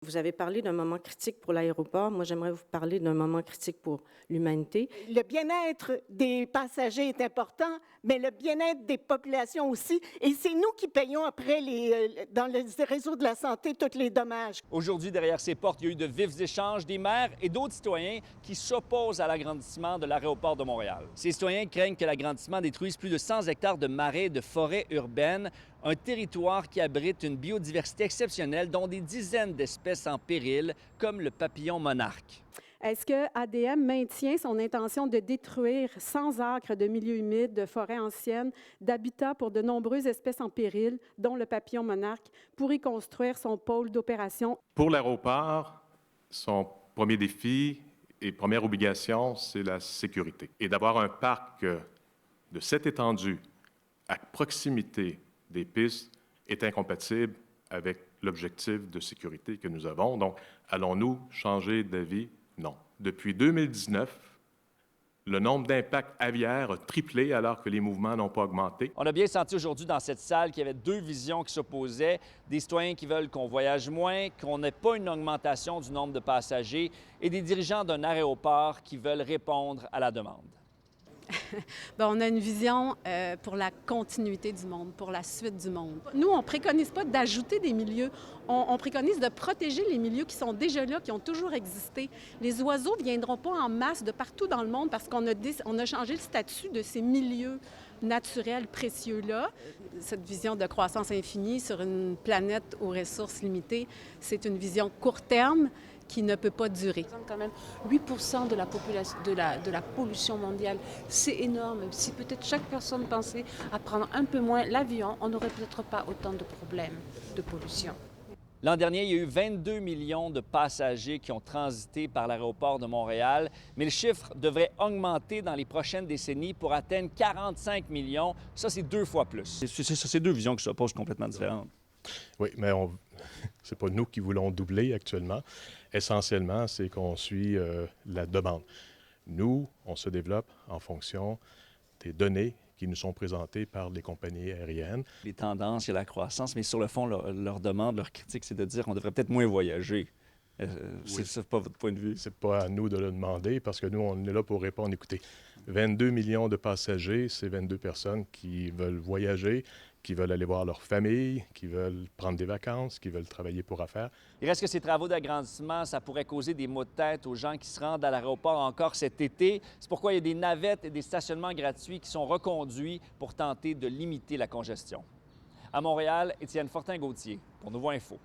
Vous avez parlé d'un moment critique pour l'aéroport. Moi, j'aimerais vous parler d'un moment critique pour l'humanité. Le bien-être des passagers est important, mais le bien-être des populations aussi. Et c'est nous qui payons après, dans le réseau de la santé, tous les dommages. Aujourd'hui, derrière ces portes, il y a eu de vifs échanges des maires et d'autres citoyens qui s'opposent à l'agrandissement de l'aéroport de Montréal. Ces citoyens craignent que l'agrandissement détruise plus de 100 hectares de marais et de forêts urbaines, un territoire qui abrite une biodiversité exceptionnelle, dont des dizaines d'espèces en péril, comme le papillon monarque. Est-ce que ADM maintient son intention de détruire 100 acres de milieux humides, de forêts anciennes, d'habitats pour de nombreuses espèces en péril, dont le papillon monarque, pour y construire son pôle d'opération? Pour l'aéroport, son premier défi et première obligation, c'est la sécurité. Et d'avoir un parc de cette étendue à proximité des pistes est incompatible avec l'objectif de sécurité que nous avons. Donc, allons-nous changer d'avis? Non. Depuis 2019, le nombre d'impacts aviaires a triplé alors que les mouvements n'ont pas augmenté. On a bien senti aujourd'hui dans cette salle qu'il y avait deux visions qui s'opposaient, des citoyens qui veulent qu'on voyage moins, qu'on n'ait pas une augmentation du nombre de passagers, et des dirigeants d'un aéroport qui veulent répondre à la demande. Bien, on a une vision pour la continuité du monde, pour la suite du monde. Nous, on ne préconise pas d'ajouter des milieux, on préconise de protéger les milieux qui sont déjà là, qui ont toujours existé. Les oiseaux ne viendront pas en masse de partout dans le monde parce qu'on a changé le statut de ces milieux naturels précieux-là. Cette vision de croissance infinie sur une planète aux ressources limitées, c'est une vision court terme qui ne peut pas durer. Quand même 8 de la population, de la pollution mondiale, c'est énorme. Si peut-être chaque personne pensait à prendre un peu moins l'avion, on n'aurait peut-être pas autant de problèmes de pollution. L'an dernier, il y a eu 22 millions de passagers qui ont transité par l'aéroport de Montréal, mais le chiffre devrait augmenter dans les prochaines décennies pour atteindre 45 millions. Ça, c'est 2 fois plus. C'est deux visions qui s'opposent complètement différentes. Oui, mais c'est pas nous qui voulons doubler actuellement. Essentiellement, c'est qu'on suit la demande. Nous, on se développe en fonction des données qui nous sont présentées par les compagnies aériennes. Les tendances, il y a la croissance, mais sur le fond, leur demande, leur critique, c'est de dire qu'on devrait peut-être moins voyager. Oui. C'est pas votre point de vue? C'est pas à nous de le demander parce que nous, on est là pour répondre. Écoutez, 22 millions de passagers, c'est 22 personnes qui veulent voyager, qui veulent aller voir leur famille, qui veulent prendre des vacances, qui veulent travailler pour affaires. Il reste que ces travaux d'agrandissement, ça pourrait causer des maux de tête aux gens qui se rendent à l'aéroport encore cet été. C'est pourquoi il y a des navettes et des stationnements gratuits qui sont reconduits pour tenter de limiter la congestion. À Montréal, Étienne Fortin-Gauthier pour Nouveau Info.